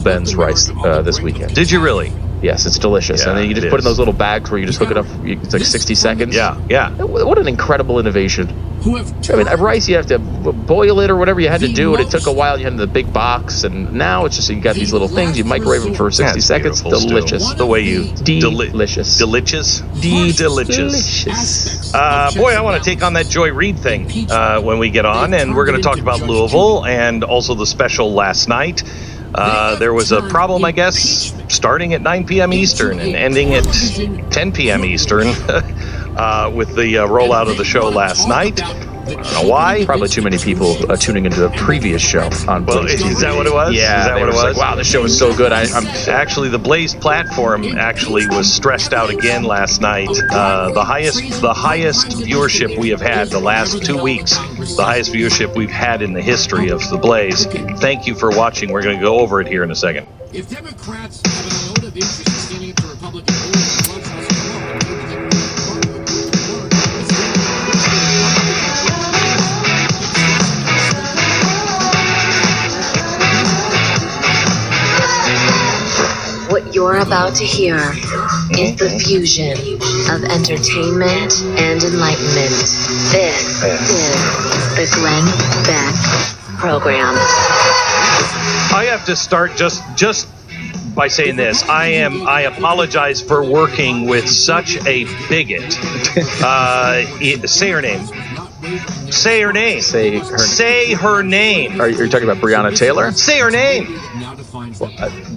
Ben's rice this weekend. Did you really? Yes, it's delicious. Yeah, and then you just put it in those little bags where you just hook it up. It's like 60 seconds. Yeah. What an incredible innovation. I mean, rice, you have to boil it or whatever you had to do, and it took a while. You had the big box, and now it's just you got these little things. You microwave them for 60 seconds. Delicious. The way you delicious. Delicious. Delicious. Boy, I want to take on that Joy Reid thing when we get on, and we're going to talk about Louisville and also the special last night. There was a problem, I guess, starting at 9 p.m. Eastern and ending at 10 p.m. Eastern with the rollout of the show last night. I don't know why. Probably too many people tuning into the previous show on Blaze TV. Is that what it was? Yeah, is that what it was? Like, wow, this show is so good. I'm actually, the Blaze platform actually was stressed out again last night. The highest viewership we have had the last 2 weeks. The highest viewership we've had in the history of the Blaze. Thank you for watching. We're going to go over it here in a second. If Democrats have an oath of interest in standing up to Republicans, what you're about to hear is the fusion of entertainment and enlightenment. This is the Glenn Beck program. I have to start just by saying this. I apologize for working with such a bigot. Say her name. Say her name. Say her name. Are you talking about Breonna Taylor? Say her name.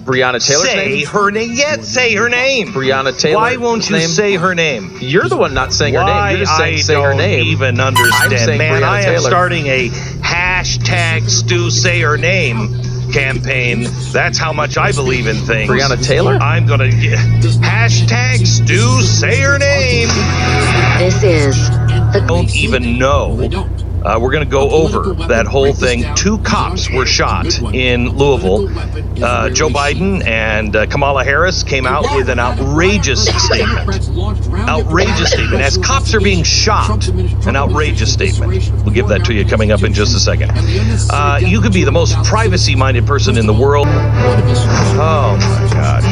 Breonna Taylor's name? Say her name. Yes, say her name. Breonna Taylor. Why won't you say her name? You're the one not saying her name. You're just saying say her name. I don't even understand. I'm saying Man, Breonna I am Taylor. starting a hashtag Stu Say Her Name campaign. That's how much I believe in things. Breonna Taylor? I'm gonna hashtag Stu Say Her Name. This is the Don't even know. We're going to go over that whole thing. 2 cops were shot in Louisville. Joe Biden and Kamala Harris came out with an outrageous statement. Outrageous statement. As cops are being shot, an outrageous statement. We'll give that to you coming up in just a second. You could be the most privacy-minded person in the world. Oh, my gosh.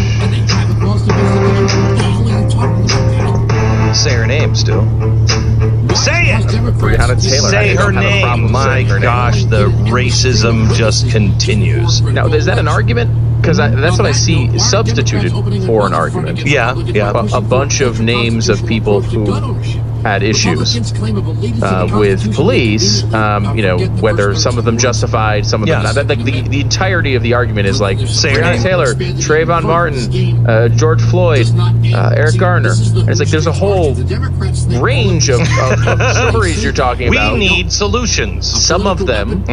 Say her name, Stu. Say it! Breonna Taylor. Say her name. My gosh, the racism just continues. Now, is that an argument? Because that's what I see substituted for an argument. Yeah. A bunch of names of people who had issues with police, whether some of them justified, some of them not. Like the entirety of the argument is like Breonna Taylor, Trayvon Martin, George Floyd, Eric Garner. And it's like there's a whole range of stories you're talking about. We need solutions. Some of them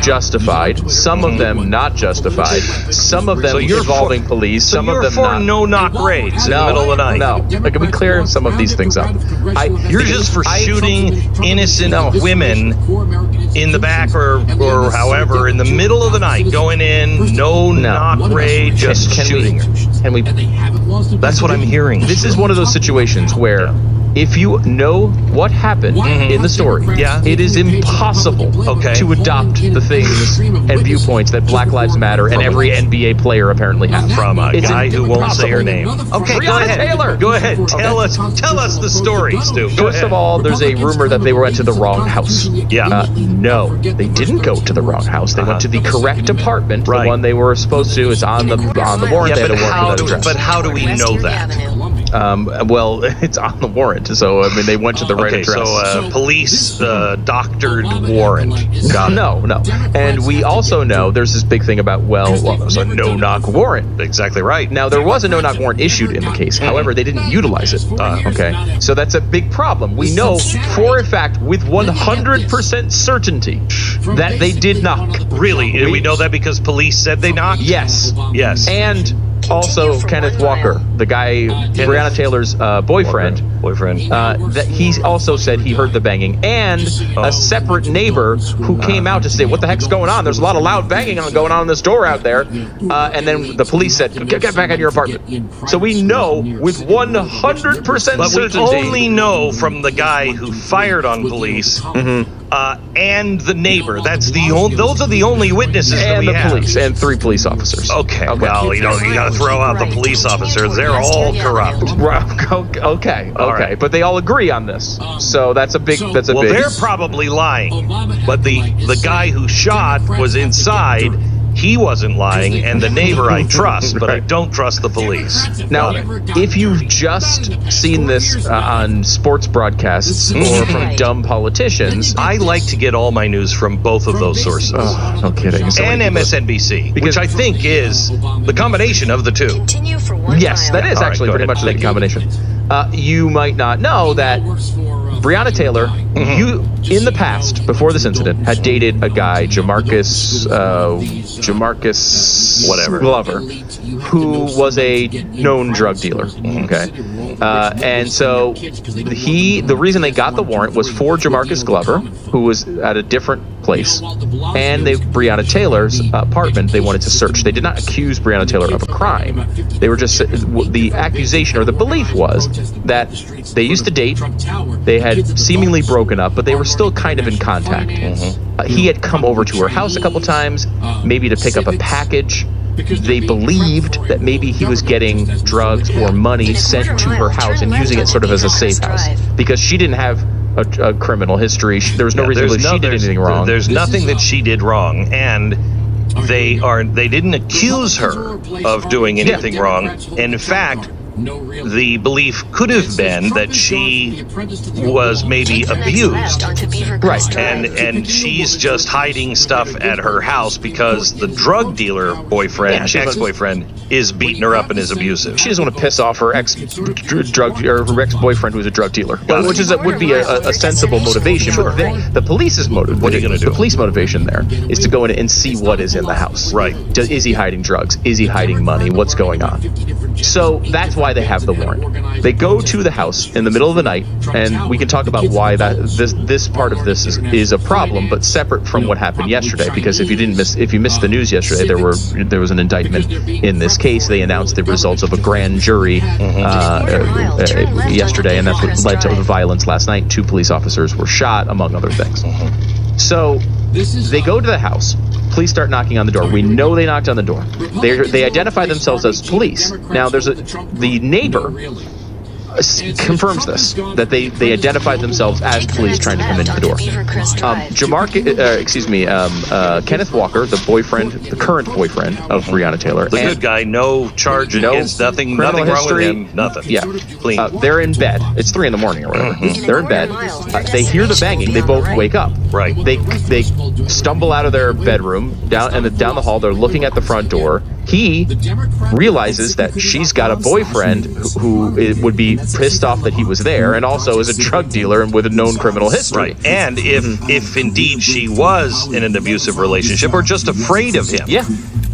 justified, some of them not justified, some of them involving police, some of them not. No-knock raids in the middle of the night. No, like, can we clear some of these things up? You're just for shooting innocent women in the back or however in the middle of the night, going in, no-knock raid, just shooting her. Can we? That's what I'm hearing. This is one of those situations where if you know what happened in the story, it is impossible to adopt the things and viewpoints that Black Lives Matter and every NBA player apparently have. From a guy who won't say her name. Okay, go Breonna ahead. Taylor. Go ahead. Tell us the story, Stu. First of all, there's a rumor that they went to the wrong house. No, they didn't go to the wrong house. They went to the correct apartment, the one they were supposed to. It's on the warrant. But how do we know that? Well, it's on the warrant, so I mean they went to the right address. So police doctored warrant. No, and we also know there's this big thing about there's a no-knock warrant. Exactly right. Now there was a no-knock warrant issued in the case. However, they didn't utilize it. So that's a big problem. We know for a fact with 100% certainty that they did knock. Really? We know that because police said they knocked? Yes. And also Kenneth Walker, the guy, Breonna Taylor's boyfriend, that he also said he heard the banging, and a separate neighbor who came out to say, what the heck's going on? There's a lot of loud banging going on in this door out there. And then the police said, get back in your apartment. So we know with 100% certainty. But we only know from the guy who fired on police and the neighbor. Those are the only witnesses that And we the have. police, and 3 police officers. Okay, well, you got to throw out the police officers. They're all corrupt. Okay. All right. But they all agree on this. So that's a big. Well, they're probably lying. But the guy who shot was inside. He wasn't lying, and the neighbor I trust, but I don't trust the police. Now, if you've just seen this on sports broadcasts or from dumb politicians, I like to get all my news from both of those sources. Oh, no kidding. And MSNBC, which I think is the combination of the two. Continue for one Yes, that is All right, actually go pretty ahead. much the Thank you. combination. You might not know that Breonna Taylor, in the past, before this incident, had dated a guy, Jamarcus Whatever. Glover, who was a known drug dealer. Okay, and so the reason they got the warrant was for Jamarcus Glover, who was at a different place, and Breonna Taylor's apartment. They wanted to search. They did not accuse Breonna Taylor of a crime. They were just the accusation or the belief was that they used to date. They had seemingly broken up, but they were still kind of in contact. He had come over to her house a couple times, maybe to pick up a package. They believed that maybe he was getting drugs or money sent to her house and using it sort of as a safe house because she didn't have a criminal history. There was no reason to believe she did anything wrong. There's nothing that she did wrong, and they didn't accuse her of doing anything wrong. In fact, the belief could have been that she was maybe abused. Right. And she's just hiding stuff at her house because the drug dealer boyfriend, ex-boyfriend, is beating her up and is abusive. She doesn't want to piss off her her ex-boyfriend who's a drug dealer, which would be a sensible motivation. But the police's motive, What are you going to do? The police motivation there is to go in and see what is in the house. Right. Is he hiding drugs? Is he hiding money? What's going on? So that's why they have the warrant. They go to the house in the middle of the night, and we can talk about why this part of this is a problem, but separate from what happened yesterday. Because if you missed the news yesterday, there was an indictment in this case. They announced the results of a grand jury yesterday, and that's what led to the violence last night. 2 police officers were shot, among other things. So they go to the house. Police start knocking on the door. We know they knocked on the door. They identify themselves as police. Now, the neighbor confirms this, that they identified themselves as police trying to come into the door. Kenneth Walker, the current boyfriend of Breonna Taylor, The good guy, no charge against, nothing wrong with him, nothing. Yeah, Clean. they're in bed. It's 3 a.m. or whatever. They're in bed. They hear the banging. They both wake up. Right. They stumble out of their bedroom down the hall. They're looking at the front door. He realizes that she's got a boyfriend who would be pissed off that he was there, and also is a drug dealer and with a known criminal history. Right. And if indeed she was in an abusive relationship or just afraid of him. Yeah.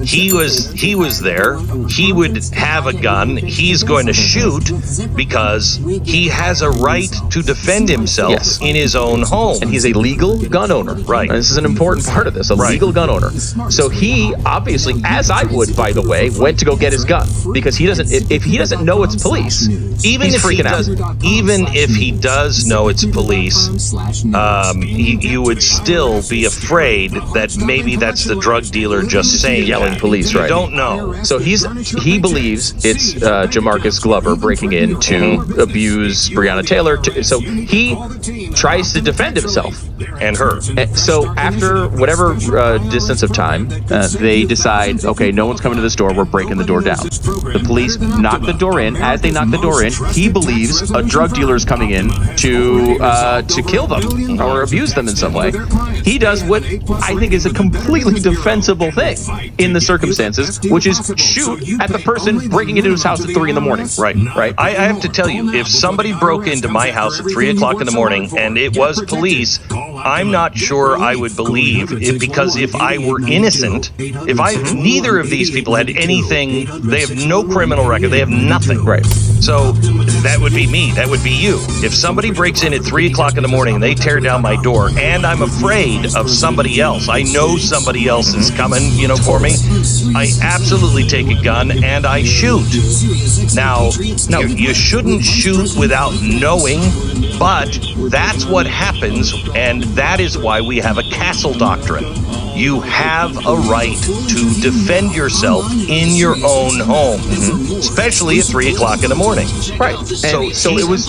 He was there. He would have a gun. He's going to shoot because he has a right to defend himself in his own home. And he's a legal gun owner. Right. And this is an important part of this, legal gun owner. So he obviously, as I would, by the way, went to go get his gun because if he doesn't know it's police, even if he does know it's police, you would still be afraid that maybe that's the drug dealer just saying yelling police, right? You don't know. So he believes it's Jamarcus Glover breaking in to abuse Breonna Taylor. So he tries to defend himself and her. So after whatever distance of time, they decide, okay, no one's coming to this door. We're breaking the door down. The police knock the door in. As they knock the door in, he believes a drug dealer is coming in to kill them or abuse them in some way. He does what I think is a completely defensible thing in the circumstances, which is shoot at the person breaking into his house at 3 a.m. Right. I have to tell you, if somebody broke into my house at 3 o'clock in the morning and it was police, I'm not sure I would believe it, because if I were innocent, neither of these people had anything, they have no criminal record, they have nothing. Right. So that would be me, that would be you. If somebody breaks in at 3 o'clock in the morning and they tear down my door and I'm afraid of somebody else, I know somebody else is coming, for me, I absolutely take a gun and I shoot. Now, you shouldn't shoot without knowing, but that's what happens, and that is why we have a castle doctrine. You have a right to defend yourself in your own home, especially at 3 o'clock in the morning. Right. And so it was.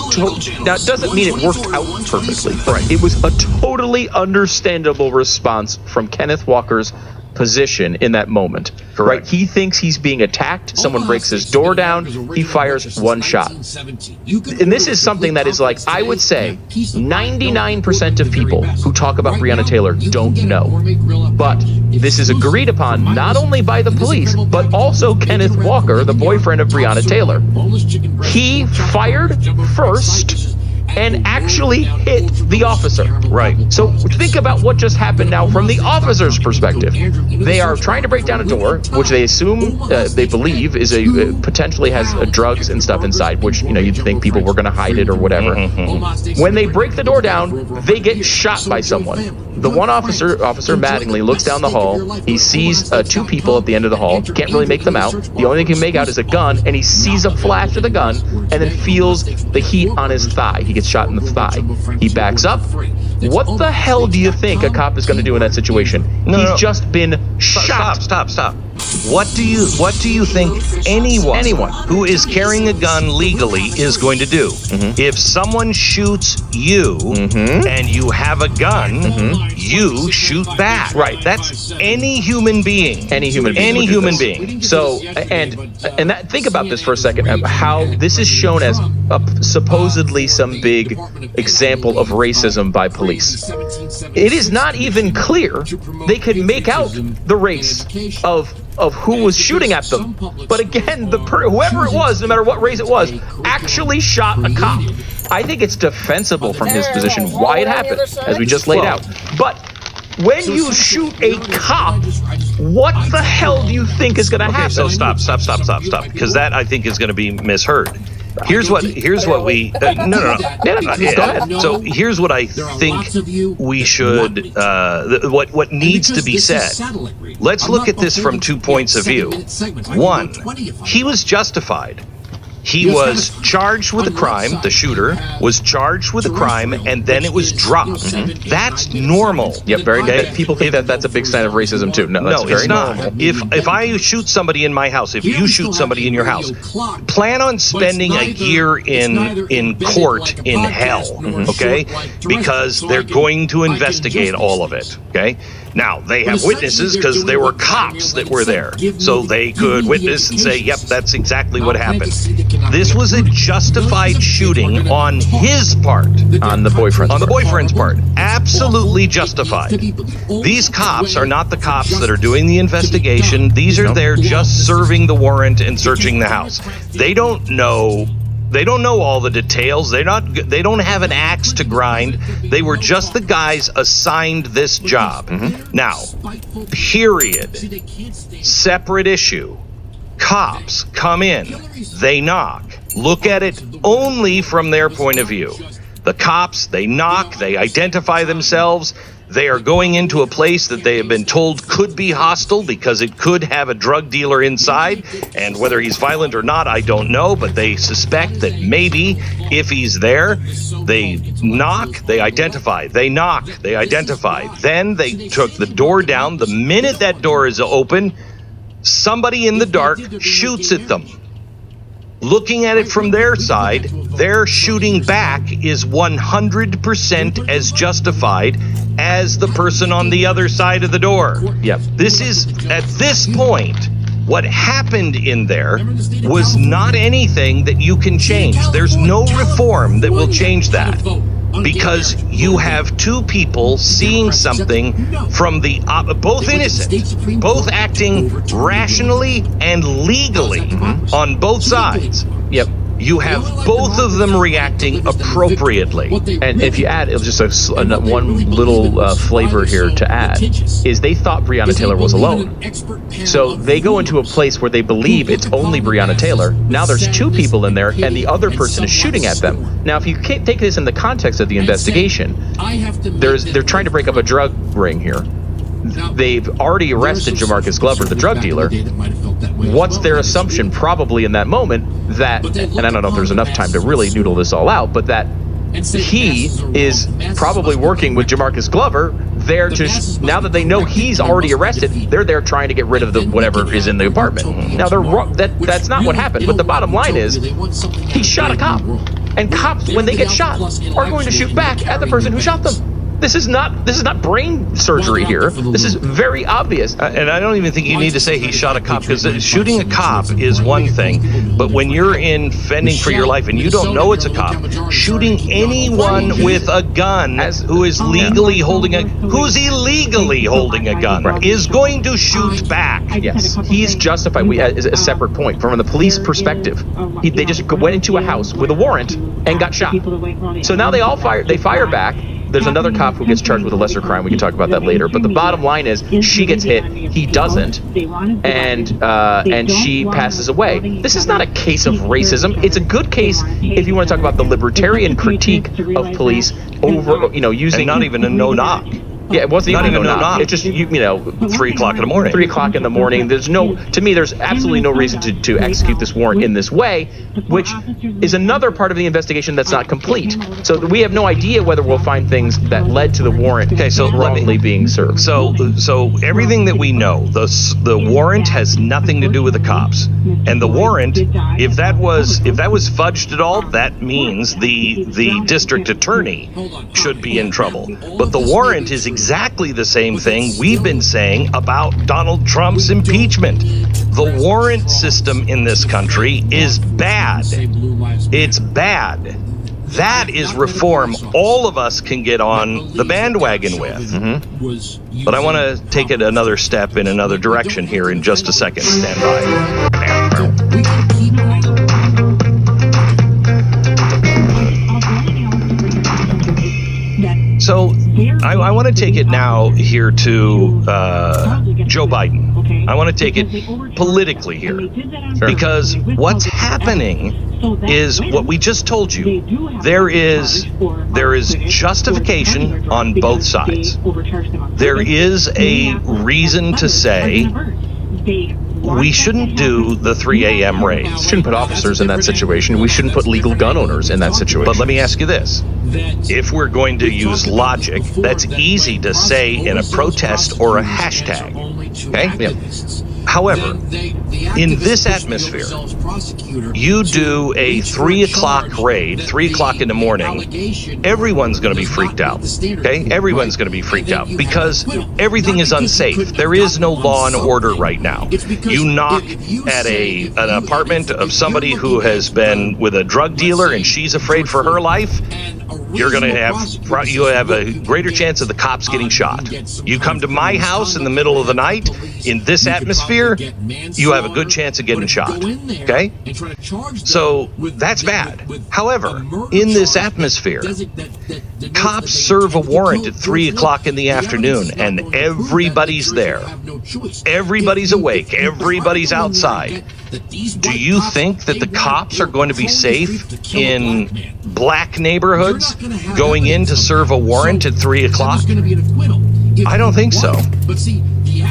Now, it doesn't mean it worked out perfectly. Right. It was a totally understandable response from Kenneth Walker's position in that moment. Correct. Right. He thinks he's being attacked. Someone breaks his door down. He fires one shot. And this is something that is like, I would say, 99% of people who talk about Breonna Taylor don't know. But this is agreed upon not only by the police, but also Kenneth Walker, the boyfriend of Breonna Taylor. He fired first and actually hit the officer. Right. So think about what just happened now from the officer's perspective. They are trying to break down a door, which they assume, they believe, is potentially has drugs and stuff inside, which, you'd think people were going to hide it or whatever. When they break the door down, they get shot by someone. The one officer, Mattingly, looks down the hall. He sees two people at the end of the hall. Can't really make them out. The only thing he can make out is a gun, and he sees a flash of the gun and then feels the heat on his thigh. He gets shot in the thigh. He backs up. What the hell do you think a cop is going to do in that situation? He's just been shot. Stop. What do you think anyone who is carrying a gun legally is going to do? If someone shoots you and you have a gun, you shoot back. Right. That's any human being. Any human being. So, and that, think about this for a second. How this is shown as supposedly some big example of racism by police. It is not even clear they could make out the race of who was shooting at them. But again, whoever it was, no matter what race it was, actually shot a cop. I think it's defensible from his position why it happened, as we just laid out. But when you shoot a cop, what the hell do you think is going to happen? So stop, because that, I think, is going to be misheard. Here's what we no. Go ahead. So here's what I think we should what needs to be said. Let's look at this from 2 points of view. One, he was justified. He was charged with a crime. The shooter was charged with a crime, and then it was dropped. That's normal. Yep, very good. People think that that's a big sign of racism too. No, that's very it's not. normal. If I shoot somebody in my house, if you shoot somebody in your house, plan on spending a year in court in hell, okay? Because they're going to investigate all of it, okay? Now, they have witnesses because there were cops that were there. So they could witness and say, yep, that's exactly what happened. This was a justified shooting on his part. On the boyfriend's On the boyfriend's part. Absolutely justified. These cops are not the cops that are doing the investigation. These are there just serving the warrant and searching the house. They don't know all the details. They don't have an axe to grind. They were just the guys assigned this job. Now, period. Separate issue. Cops come in. They knock. Look at it only from their point of view. The cops, they knock. They identify themselves. They are going into a place that they have been told could be hostile because it could have a drug dealer inside. And whether he's violent or not, I don't know. But they suspect that maybe if he's there, they knock, they identify. They knock, they identify. Then they took the door down. The minute that door is open, somebody in the dark shoots at them. Looking at it from their side, their shooting back is 100% as justified as the person on the other side of the door. Yep. This is, at this point, what happened in there was not anything that you can change. There's no reform that will change that. Because you have two people seeing something from the both innocent, both acting rationally and legally on both sides. Yep. You have both of them reacting appropriately. And if you add, it was just one little flavor here to add, is they thought Breonna Taylor was alone. So they go into a place where they believe it's only Breonna Taylor. Now there's two people in there, and the other person is shooting at them. Now, if you can't take this in the context of the investigation, they're trying to break up a drug ring here. they've already arrested Jamarcus Glover, the drug dealer. What's their assumption? Probably in that moment that, and I don't know if there's enough time to really noodle this all out, but that he is probably working with Jamarcus Glover there to, now that they know he's already arrested, they're there trying to get rid of the whatever is in the apartment. Now that's not what happened, but the bottom line is he shot a cop, and cops, when they get shot, are going to shoot back at the person who shot them. This is not brain surgery here. This is very obvious. And I don't even think you need to say he shot a cop, because shooting a cop is one thing, but when you're in fending for your life and you don't know it's a cop, shooting anyone with a gun who's illegally holding a gun is going to shoot back. Yes, he's justified. Is a separate point from the police perspective. They just went into a house with a warrant and got shot. So now they fire back. There's another cop who gets charged with a lesser crime. We can talk about that later. But the bottom line is, she gets hit, he doesn't, and she passes away. This is not a case of racism. It's a good case if you want to talk about the libertarian critique of police over, using, and not even a no-knock. Yeah, it wasn't even a no-knock. It's just 3 o'clock in the morning. 3 o'clock in the morning. There's absolutely no reason to execute this warrant in this way, which is another part of the investigation that's not complete. So we have no idea whether we'll find things that led to the warrant wrongly being served. So everything that we know, the warrant has nothing to do with the cops, and the warrant, if that was fudged at all, that means the district attorney should be in trouble. But the warrant is exactly the same thing we've been saying about Donald Trump's impeachment. The warrant system in this country is bad. It's bad. That is reform all of us can get on the bandwagon with. Mm-hmm. But I want to take it another step in another direction here in just a second. Stand by. So I want to take it now here to Joe Biden. I want to take it politically here, because what's happening is what we just told you. There is justification on both sides. There is a reason to say we shouldn't do the 3 a.m. raids. We shouldn't put officers in that situation. We shouldn't put legal gun owners in that situation. But let me ask you this. If we're going to use logic, that's easy to say in a protest or a hashtag. Okay? Yeah. However, in this atmosphere, you do a 3 o'clock raid, 3 o'clock in the morning, everyone's going to be freaked out. Okay? Everyone's going to be freaked out because everything is unsafe. There is no law and order right now. You knock at an apartment of somebody who has been with a drug dealer and she's afraid for her life, you have a greater chance of the cops getting shot. You come to my house in the middle of the night, in this atmosphere, you have a good chance of getting shot. Okay? So that's bad. However, in this atmosphere, cops serve a warrant at 3 o'clock in the afternoon, and everybody's there. Everybody's awake. Everybody's outside. Do you think that the cops are going to be safe in black neighborhoods going in to serve a warrant at 3 o'clock? I don't think so.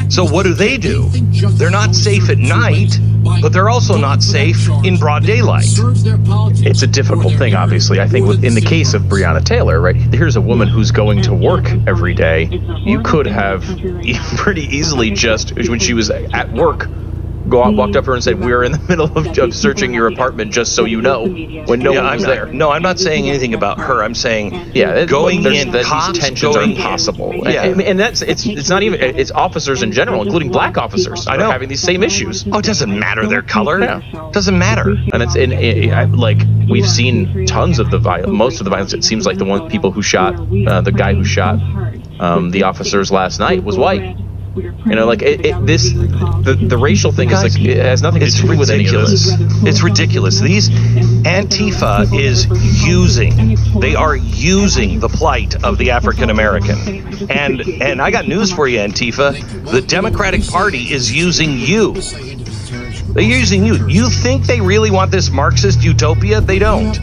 So what do? They're not safe at night, but they're also not safe in broad daylight. It's a difficult thing, obviously. I think in the case of Breonna Taylor, right, here's a woman who's going to work every day. You could have pretty easily just, when she was at work, walked up to her and said, "We're in the middle of searching your apartment, just so you know," when no one was there. No, I'm not saying anything about her. I'm saying going in, these tensions are impossible. Yeah. And it's not even, it's officers in general, including black officers, are having these same issues. Oh, it doesn't matter their color. Yeah. Doesn't matter. And it's like we've seen tons of the violence. Most of the violence, it seems like people who shot the guy who shot the officers last night was white. The racial thing is like, it has nothing to do with any of this. It's ridiculous. These Antifa they are using the plight of the African American. And I got news for you, Antifa. The Democratic Party is using you. They're using you. You think they really want this Marxist utopia? They don't.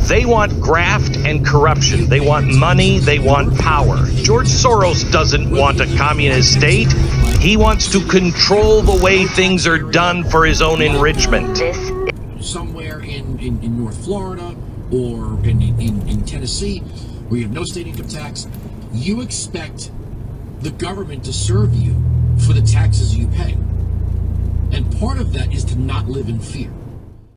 They want graft and corruption. They want money. They want power. George Soros doesn't want a communist state. He wants to control the way things are done for his own enrichment. Somewhere in North Florida or in Tennessee, where you have no state income tax, you expect the government to serve you for the taxes you pay. And part of that is to not live in fear.